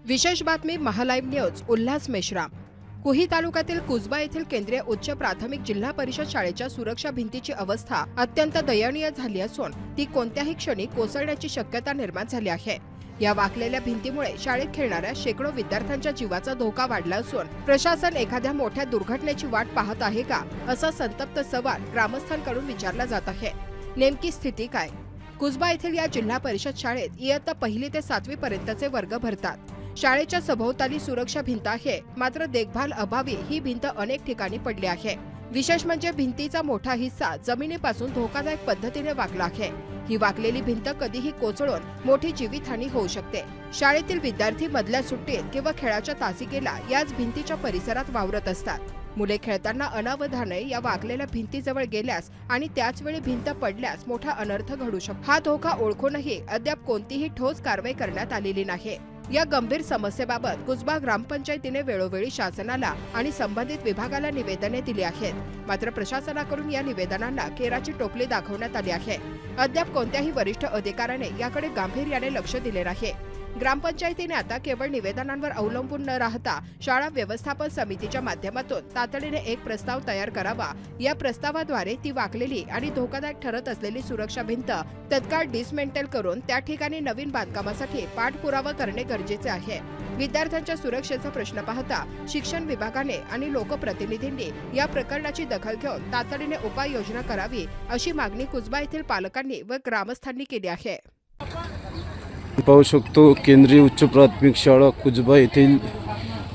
विशेष बातमी महालाईव्ह न्यूज उल्हास मेश्राम। कुही तालुक्यातील कुजबा येथील केंद्रीय उच्च प्राथमिक जिल्हा परिषद शाळेच्या सुरक्षा भिंतीची अवस्था अत्यंत दयनीय झाली असून ती कोणत्याही क्षणी कोसळण्याची शक्यता निर्माण झाली आहे। या वाकलेल्या भिंतीमुळे शाळेत खेळणाऱ्या शेकडो विद्यार्थ्यांच्या जीवाचा धोका वाढला असून प्रशासन एखाद्या मोठ्या दुर्घटनेची वाट पाहत आहे का असा संतप्त सवाल ग्रामस्थांकडून विचारला जात आहे। नेमकी स्थिती काय? कुजबा येथील या जिल्हा परिषद शाळेत इयत्ता 1ली ते 7वी पर्यंतचे वर्ग भरतात। शाळेच्या सभोवताली सुरक्षा भिंत आहे, मात्र देखभाल अभावी ही भिंत अनेक ठिकाणी पडली आहे। विशेष म्हणजे भिंतीचा मोठा हिस्सा जमिनीपासून धोकादायक पद्धतीने वाकला आहे। ही वाकलेली भिंत कधीही कोसळून मोठी जीवितहानी होऊ शकते। शाळेतील विद्यार्थी मधल्या सुट्टीत किंवा खेळाच्या तासिकेला याच भिंतीच्या परिसरात वावरत असतात। मुले खेळताना अनावधाने या वाकलेल्या भिंतीजवळ गेल्यास आणि त्याच वेळी भिंत पडल्यास मोठा अनर्थ घडू शकतो। हा धोका ओळखूनही अद्याप कोणतीही ठोस कारवाई करण्यात आलेली नाही। या गंभीर समस्येबाबत कुजबा ग्रामपंचायतीने वेळोवेळी शासनाला आणि संबंधित विभागाला निवेदने दिली आहेत, मात्र प्रशासनाकडून या निवेदनांना केराची टोपली दाखवण्यात आली आहे। अद्याप कोणत्याही वरिष्ठ अधिकाऱ्याने याकडे गांभीर्याने लक्ष दिले नाही। ग्रामपंचायतीने आता केवळ निवेदनांवर अवलंबून न राहता शाळा व्यवस्थापन समितीच्या माध्यमातून तातडीने एक प्रस्ताव तयार करावा। या प्रस्तावाद्वारे ती वाकलेली आणि धोकादायक ठरत असलेली सुरक्षा भिंत तत्काळ डिसमेंटल करून त्या ठिकाणी नवीन बांधकामासाठी पाठपुरावा करणे गरजेचे आहे। विद्यार्थ्यांच्या सुरक्षेचा प्रश्न पाहता शिक्षण विभागाने आणि लोकप्रतिनिधींनी या प्रकरणाची दखल घेऊन तातडीने उपाययोजना करावी अशी मागणी कुजबा येथील पालकांनी व ग्रामस्थांनी केली आहे। पाहू शकतो केंद्रीय उच्च प्राथमिक शाळा कुजबा येथील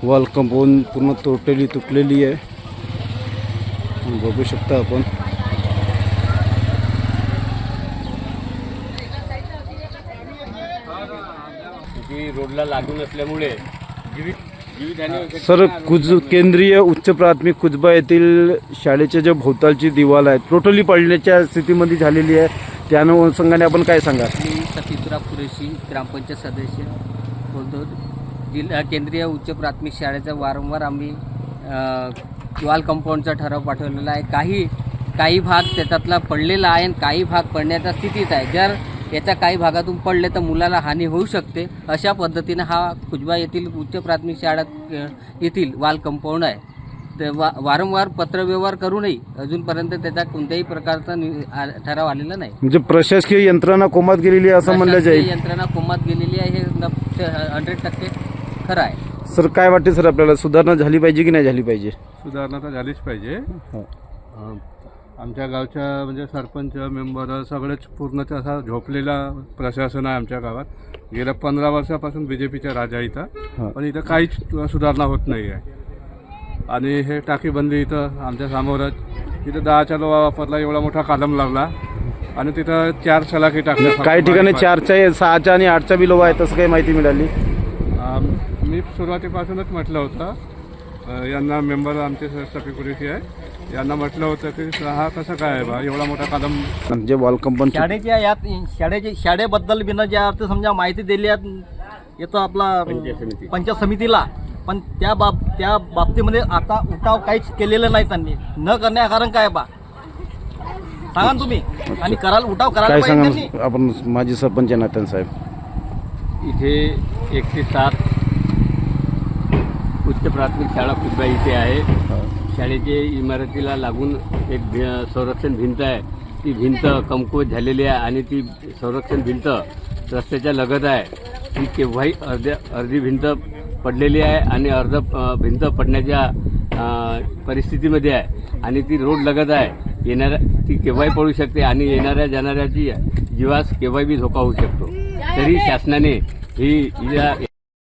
वॉल कंपाऊंड पूर्ण टोटली तुटलेली आहे। बघू शकता आपण रोडला लागून असल्यामुळे जीवितहानी सर केंद्रीय उच्च प्राथमिक कुजबा येथील शाळेच्या ज्या भोवतालची दिवाल आहे टोटली पडण्याच्या स्थितीमध्ये झालेली आहे। त्या अनुषंगाने आपण काय सांगा? मी सफीतुरा कुरेशी ग्रामपंचायत सदस्य बोलतो। जिल्हा केंद्रीय उच्च प्राथमिक शाळेचा वारंवार आम्ही वॉल कंपाऊंडचा ठराव पाठवलेला आहे। काही भाग त्याच्यातला पडलेला आहे आणि काही भाग पडण्याच्या स्थितीत आहे। जर याच्या काही भागातून पडले तर मुलाला हानी होऊ शकते। अशा पद्धतीने हा कुजबा येथील उच्च प्राथमिक शाळेत येथील वॉल कंपाऊंड आहे। तर वारंवार पत्रव्यवहार करूनही अजूनपर्यंत त्याचा कोणत्याही प्रकारचा ठराव आलेला नाही। म्हणजे प्रशासकीय यंत्रणा कोमात गेलेली आहे असं म्हणलं जाईल। यंत्रणा कोमात गेलेली आहे हे 100% खरं आहे। सर काय वाटते सर आपल्याला सुधारणा झाली पाहिजे की नाही झाली पाहिजे? सुधारणा तर झालीच पाहिजे। आमच्या गावच्या म्हणजे सरपंच मेंबर सगळेच पूर्णच असा झोपलेला प्रशासन आहे आमच्या गावात। गेल्या 15 वर्षापासून BJPचा राजा इथं, पण इथं काहीच सुधारणा होत नाही आहे। आणि हे टाकीबंदी इथं आमच्या समोरच इथं 10चा लो वापरला, एवढा मोठा कालम लावला आणि तिथं 4 सलाखी टाकल्या। काही ठिकाणी 4च्या 6च्या आणि 8च्या बी लोवा आहे, तसं काही माहिती मिळाली? मी सुरुवातीपासूनच म्हटलं होतं यांना, मेंबर आमचे सफी कुरेशी आहे, यांना म्हटलं होतं की हा कसं काय आहे बा एवढा मोठा कदम म्हणजे वॉल कंपाऊंड शाळेच्या यात शाळेबद्दल बिना ज्या अर्थ समजा माहिती दिली येतो आपला पंचायत समितीला, पण त्या बाबतीमध्ये आता उठाव काहीच केलेलं नाही त्यांनी। न करण्या कारण काय बा सांगा तुम्ही, आणि उठाव करायला काय पाहिजे त्यांनी। सांगा आपण माजी सरपंच नाथन साहेब? इथे 1 ते 7 उच्च प्राथमिक शाळा कुजबा इथे आहे। शाळेच्या इमारतीला लागून एक संरक्षण भिंत आहे। ती भिंत कमकुवत झालेली आहे आणि ती संरक्षण भिंत रस्त्याच्या लगत आहे। ती केव्हाही अर्धी भिंत पडलेली आहे आणि अर्ध भिंत पडण्याच्या परिस्थितीमध्ये आहे आणि ती रोड लगत आहे। ती केव्हाही पडू शकते आणि येणाऱ्या जाणाऱ्याची जीवास केव्हाही बी धोका होऊ शकतो। तरी शासनाने ही